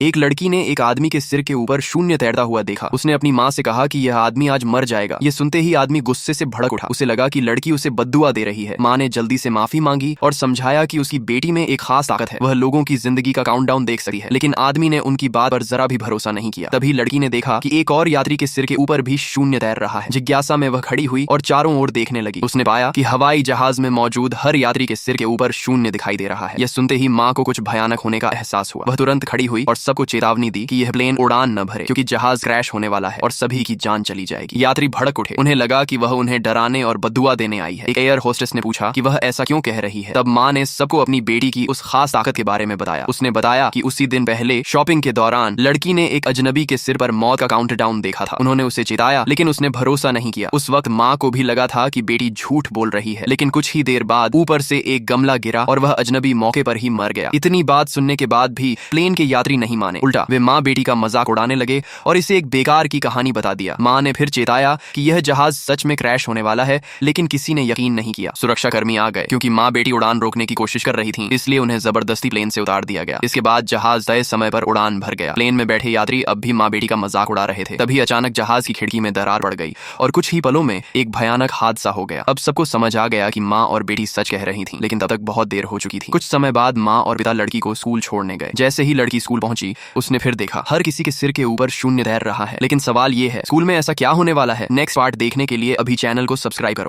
एक लड़की ने एक आदमी के सिर के ऊपर शून्य तैरता हुआ देखा। उसने अपनी माँ से कहा कि यह आदमी आज मर जाएगा। ये सुनते ही आदमी गुस्से से भड़क उठा। उसे लगा कि लड़की उसे बद्दुआ दे रही है। माँ ने जल्दी से माफी मांगी और समझाया कि उसकी बेटी में एक खास ताकत है, वह लोगों की जिंदगी का काउंटडाउन देख सकती है। लेकिन आदमी ने उनकी बात पर जरा भी भरोसा नहीं किया। तभी लड़की ने देखा कि एक और यात्री के सिर के ऊपर भी शून्य तैर रहा है। जिज्ञासा में वह खड़ी हुई और चारों ओर देखने लगी। उसने पाया कि हवाई जहाज में मौजूद हर यात्री के सिर के ऊपर शून्य दिखाई दे रहा है। यह सुनते ही माँ को कुछ भयानक होने का एहसास हुआ। वह तुरंत खड़ी हुई और सबको चेतावनी दी कि यह प्लेन उड़ान न भरे, क्योंकि जहाज क्रैश होने वाला है और सभी की जान चली जाएगी। यात्री भड़क उठे। उन्हें लगा कि वह उन्हें डराने और बद्दुआ देने आई है। एक एयर होस्टेस ने पूछा कि वह ऐसा क्यों कह रही है। तब माँ ने सबको अपनी बेटी की उस खास ताकत के बारे में बताया। उसने बताया कि उसी दिन पहले शॉपिंग के दौरान लड़की ने एक अजनबी के सिर पर मौत का काउंटडाउन देखा था। उन्होंने उसे चिताया, लेकिन उसने भरोसा नहीं किया। उस वक्त माँ को भी लगा था कि बेटी झूठ बोल रही है, लेकिन कुछ ही देर बाद ऊपर से एक गमला गिरा और वह अजनबी मौके पर ही मर गया। इतनी बात सुनने के बाद भी प्लेन के यात्री नहीं माने। उल्टा वे माँ बेटी का मजाक उड़ाने लगे और इसे एक बेकार की कहानी बता दिया। माँ ने फिर चेताया कि यह जहाज सच में क्रैश होने वाला है, लेकिन किसी ने यकीन नहीं किया। सुरक्षाकर्मी आ गए। क्योंकि माँ बेटी उड़ान रोकने की कोशिश कर रही थी, इसलिए उन्हें जबरदस्ती प्लेन से उतार दिया गया। इसके बाद जहाज तय समय पर उड़ान भर गया। प्लेन में बैठे यात्री अब भी माँ बेटी का मजाक उड़ा रहे थे। तभी अचानक जहाज की खिड़की में दरार पड़ गई और कुछ ही पलों में एक भयानक हादसा हो गया। अब सबको समझ आ गया कि माँ और बेटी सच कह रही थी, लेकिन तब तक बहुत देर हो चुकी थी। कुछ समय बाद माँ और पिता लड़की को स्कूल छोड़ने गए। जैसे ही लड़की स्कूल पहुंची, उसने फिर देखा हर किसी के सिर के ऊपर शून्य तैर रहा है। लेकिन सवाल ये है, स्कूल में ऐसा क्या होने वाला है? नेक्स्ट पार्ट देखने के लिए अभी चैनल को सब्सक्राइब करो।